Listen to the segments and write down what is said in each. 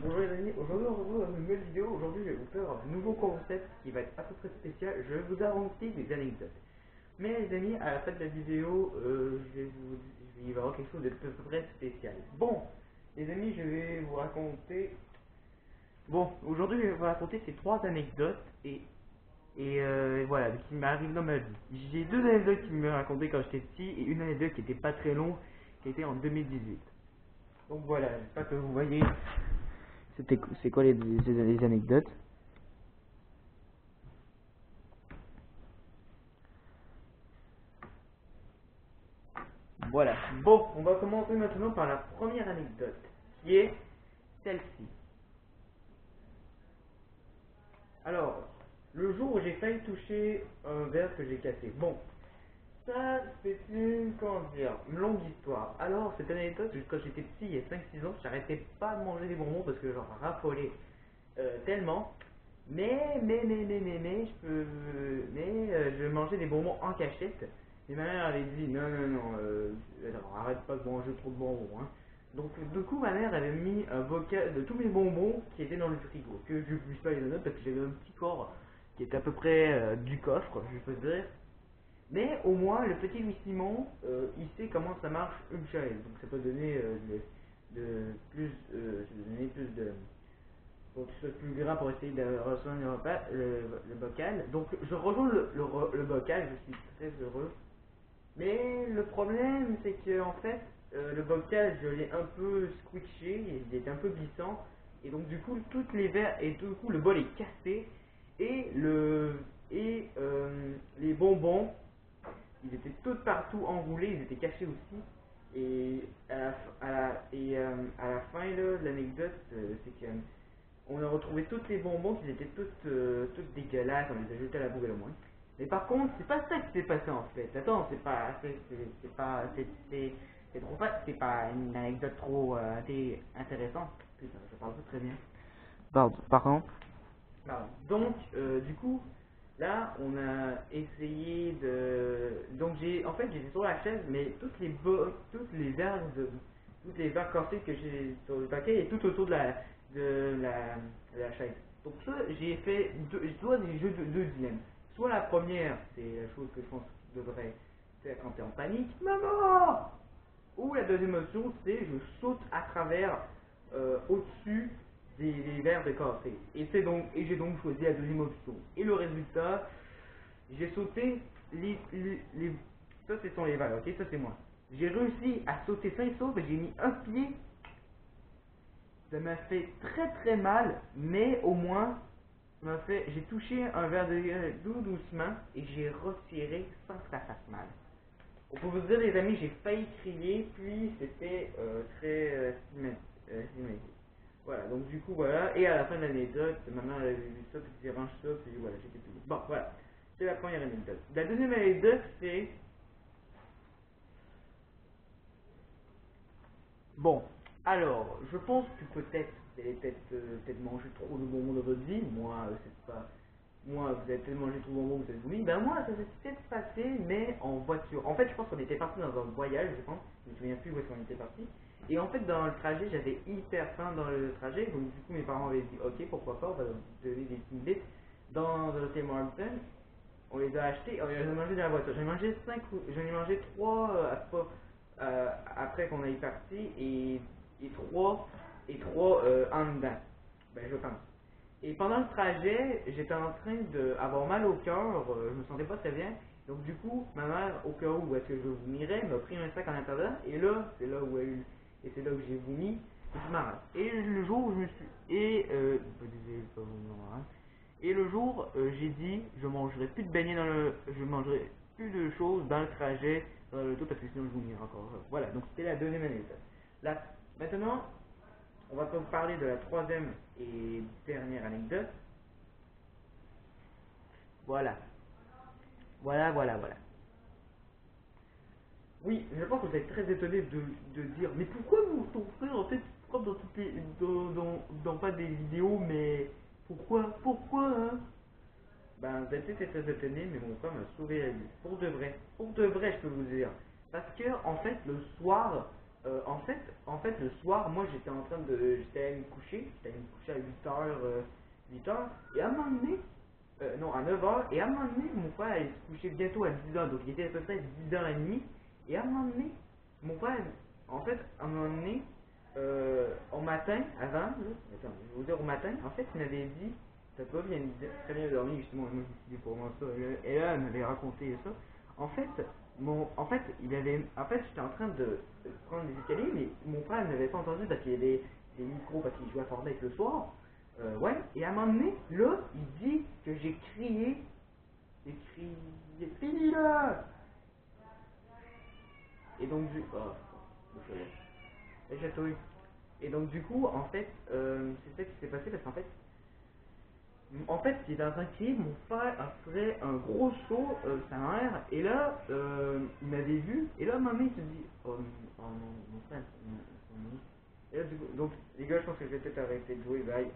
Bonjour les amis, aujourd'hui on se retrouve dans une nouvelle vidéo. Aujourd'hui je vais vous faire un nouveau concept qui va être à peu près spécial. Je vais vous inventer des anecdotes. Mais les amis, à la fin de la vidéo, il va y avoir quelque chose de peu près spécial. Bon, les amis, je vais vous raconter... Bon, aujourd'hui je vais vous raconter ces trois anecdotes et voilà, qui m'arrivent dans ma vie. J'ai deux anecdotes qui me racontaient quand j'étais petit et une anecdote qui était pas très longue, qui était en 2018. Donc voilà, j'espère que vous voyez c'est quoi les anecdotes. Voilà. Bon, on va commencer maintenant par la première anecdote, qui est celle-ci. Alors, le jour où j'ai failli toucher un verre que j'ai cassé. Bon, ça, c'est comment dire, une longue histoire. Alors, cette anecdote, quand j'étais petit, il y a 5-6 ans, j'arrêtais pas de manger des bonbons parce que j'en raffolais tellement. Je mangeais des bonbons en cachette. Et ma mère avait dit non, non, non, arrête pas de manger trop de bonbons. Hein. Donc, du coup, ma mère avait mis un bocal de tous mes bonbons qui étaient dans le frigo. Que je puisse pas les donner parce que j'avais un petit corps qui était à peu près du coffre, je peux dire. Mais au moins, le petit Louis Simon, il sait comment ça marche une chaise. Donc, ça peut donner plus de. Faut que ce soit plus grand pour essayer de rejoindre le bocal. Donc, je rejoins le bocal, je suis très heureux. Mais le problème, c'est que en fait, le bocal, je l'ai un peu squishy, il est un peu glissant. Et donc, du coup, toutes les verres, et du coup, le bol est cassé. Et les bonbons, ils étaient tous partout enroulés, ils étaient cachés aussi. Et à la fin là, de l'anecdote, c'est que on a retrouvé toutes les bonbons qui étaient toutes dégueulasses, on les a jetés à la poubelle au moins. Mais par contre, c'est pas ça qui s'est passé en fait. Attends, c'est trop pas, c'est pas une anecdote trop intéressante. Putain, je parle pas très bien. Pardon. Donc, du coup, là, on a essayé de. Donc, en fait, j'étais sur la chaise, mais toutes les verres cassés que j'ai sur le paquet et tout autour de la chaise. Donc, ça, j'ai fait soit des jeux de deux dilemmes. Soit la première, c'est la chose que je pense que tu devrais faire quand tu es en panique, maman! Ou la deuxième option, c'est je saute à travers, au-dessus des verres de café. Et j'ai donc choisi la deuxième option. Et le résultat, j'ai sauté ça ce sont les verres, ok, ça c'est moi. J'ai réussi à sauter sain et sauf, j'ai mis un pied. Ça m'a fait très très mal, mais au moins, j'ai touché un verre de tout doucement et j'ai retiré sans que ça fasse mal. Pour vous dire, les amis, j'ai failli crier, puis c'était très cinématique. Voilà, donc du coup, voilà. Et à la fin de l'anecdote, maman avait vu ça, puis dit range ça, puis voilà, j'étais tout. Bon, voilà. C'est la première anecdote. La deuxième anecdote, c'est. Bon, alors, je pense que peut-être vous allez peut-être manger trop de bonbons dans votre vie. Moi, c'est pas. Moi, vous avez peut-être mangé trop de bonbons, vous êtes vomi. Ben moi, ça s'est peut-être passé, mais en voiture. En fait, je pense qu'on était parti dans un voyage, je pense. Je me souviens plus où est-ce qu'on était parti. Et en fait, dans le trajet, j'avais hyper faim dans le trajet. Donc, du coup, mes parents avaient dit, ok, pourquoi pas, on va donner des Timbits dans le Tim Hortons. On les a achetés, on les a mangés dans la voiture. J'en ai mangé 3 après qu'on aille parti et 3 en dedans. Ben, je pense. Et pendant le trajet, j'étais en train d'avoir mal au cœur, je me sentais pas très bien. Donc du coup, ma mère, au cas où est-ce que je vomirais, m'a pris un sac en intérieur. Et là, c'est là que j'ai vomi. Et c'est marrant. Et le jour où je me suis, et le jour, j'ai dit, je mangerai plus de beignets je mangerai plus de choses dans le trajet, dans le tout parce que sinon je vomirai encore. Voilà. Donc c'était la deuxième anecdote. Là, maintenant, on va donc parler de la troisième et dernière anecdote. Voilà. Voilà. Oui, je pense que vous êtes très étonné de dire mais pourquoi ton frère en fait frappe dans pas des vidéos mais pourquoi hein. Ben vous êtes très étonné mais mon frère m'a sauvé la vie pour de vrai je peux vous dire parce que en fait le soir En fait, le soir, moi j'étais allé me coucher à 8h, 8h, et à un moment donné, non, à 9h, et à un moment donné, mon frère allait se coucher bientôt à 10h, donc il était à peu près 10h30, et à un moment donné, mon frère, en fait, à un moment donné, au matin, avant, là, attends, je vais vous dire au matin, en fait, il m'avait dit, t'as pas très bien dormi, justement, moi je me suis dit pour moi ça, et là, il m'avait raconté ça. En fait, j'étais en train de prendre des escaliers, mais mon frère n'avait pas entendu parce qu'il y avait des micros, parce qu'il jouait à Fortnite le soir. Ouais, et à un moment donné, là, il dit que j'ai crié, fini là! Et donc, et chatouille. Et donc, du coup, en fait, c'est ça qui s'est passé parce qu'en fait, il était en train de crier, mon frère a fait un gros saut, sa mère, et là, il m'avait vu, et là, maman, il se dit, oh non, mon frère, et là, du coup, donc, les gars, je pense que je vais peut-être arrêter de jouer, bye.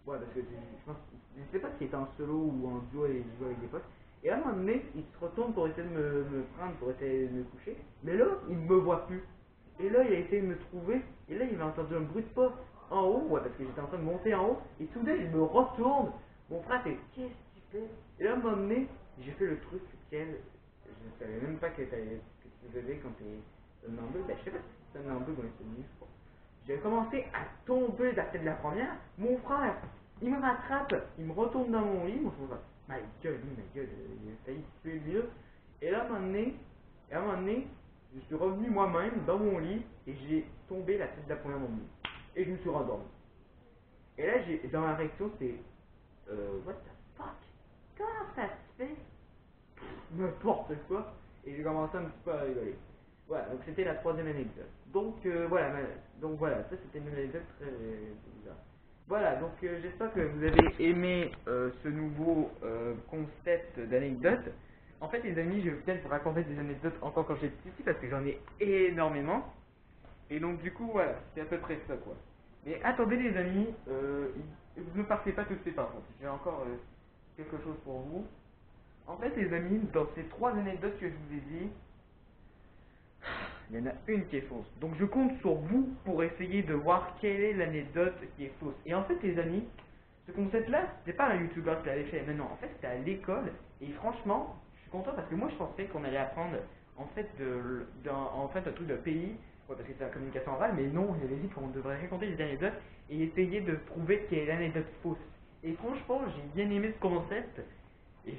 Ouais, parce que je sais pas s'il était en solo ou en duo et il jouait avec des potes. Et à un moment donné, il se retourne pour essayer de me prendre, pour essayer de me coucher, mais là, il me voit plus. Et là, il a essayé de me trouver, et là, il a entendu un bruit de pas en haut, ouais, parce que j'étais en train de monter en haut, et soudain, il me retourne. Mon frère fait, qu'est-ce que tu fais? Et là, à un moment donné, j'ai fait le truc auquel je ne savais même pas que tu faisais quand t'es somnambule. Ben, je sais pas si c'est somnambule ou insomnie, je crois. J'ai commencé à tomber de la tête de la première. Mon frère, il me rattrape, il me retourne dans mon lit. Mon frère, my gueule, il a failli tuer lui là. Et là, à un moment donné, je suis revenu moi-même dans mon lit et j'ai tombé la tête de la première dans mon lit. Et je me suis rendormi. Et là, dans ma réaction, c'est what the fuck? Comment ça se fait? N'importe quoi. Et j'ai commencé un petit peu à rigoler. Voilà, donc c'était la troisième anecdote. Donc voilà, ça c'était une anecdote très bizarre. Voilà, donc j'espère que vous avez aimé ce nouveau concept d'anecdote. En fait, les amis, je vais peut-être vous raconter des anecdotes encore quand j'étais petit parce que j'en ai énormément. Et donc du coup, voilà, c'est à peu près ça quoi. Mais attendez les amis, ne partez pas tout de suite par contre. J'ai encore quelque chose pour vous. En fait les amis, dans ces trois anecdotes que je vous ai dit, il y en a une qui est fausse. Donc je compte sur vous pour essayer de voir quelle est l'anecdote qui est fausse. Et en fait les amis, ce concept-là, c'était pas un youtubeur qui l'avait fait. Mais non, en fait c'était à l'école. Et franchement, je suis content parce que moi je pensais qu'on allait apprendre en fait, un truc de pays. Ouais, parce que c'est la communication orale, mais non, il avait dit qu'on devrait raconter des anecdotes et essayer de prouver quelle est l'anecdote fausse. Et franchement, j'ai bien aimé ce concept et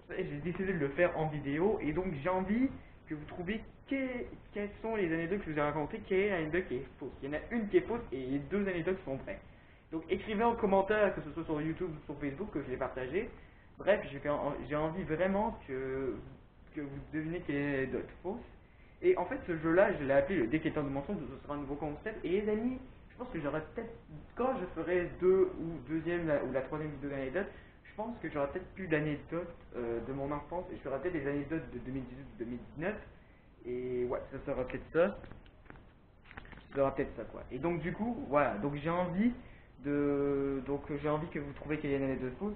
j'ai décidé de le faire en vidéo. Et donc j'ai envie que vous trouviez quelles sont les anecdotes que je vous ai racontées, quelle est l'anecdote qui est fausse. Il y en a une qui est fausse et deux anecdotes qui sont vraies. Donc écrivez en commentaire, que ce soit sur YouTube ou sur Facebook, que je l'ai partagé. Bref, j'ai envie vraiment que vous devinez quelle est l'anecdote fausse. Et en fait, ce jeu-là, je l'ai appelé le détecteur de mensonges, ce sera un nouveau concept. Et les amis, je pense que j'aurai peut-être, quand je ferai ou la troisième vidéo d'anecdote, je pense que j'aurai peut-être plus d'anecdotes de mon enfance. Et je ferai peut-être des anecdotes de 2018 ou 2019. Et ouais, ça sera peut-être ça. Ça sera peut-être ça, quoi. Et donc, du coup, voilà. Donc, j'ai envie que vous trouviez quelle est l'anecdote fausse.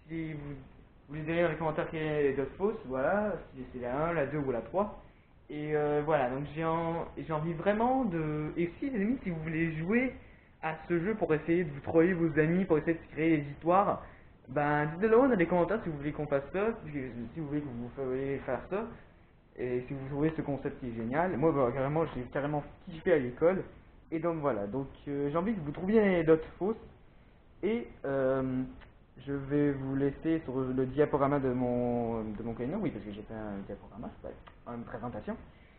Si vous les direz dans les commentaires quelle est l'anecdote fausse, voilà. Si c'est la 1, la 2 ou la 3. Et voilà, donc j'ai envie vraiment de... Et si les amis, si vous voulez jouer à ce jeu pour essayer de vous troller vos amis, pour essayer de créer des histoires, ben dites-le moi dans les commentaires si vous voulez qu'on fasse ça, si vous voulez que vous voulez faire ça, et si vous trouvez ce concept qui est génial. Moi, bah, carrément, j'ai carrément kiffé à l'école. Et donc voilà, donc j'ai envie que vous trouviez une anecdote fausse. Et je vais vous laisser sur le diaporama de mon cahier, oui, parce que j'ai fait un diaporama, c'est pas une présentation.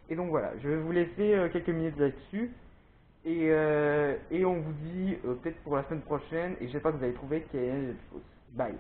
Et donc voilà, je vais vous laisser quelques minutes là-dessus. Et on vous dit peut-être pour la semaine prochaine, et j'espère que vous avez trouvé quelle est la fausse. Bye.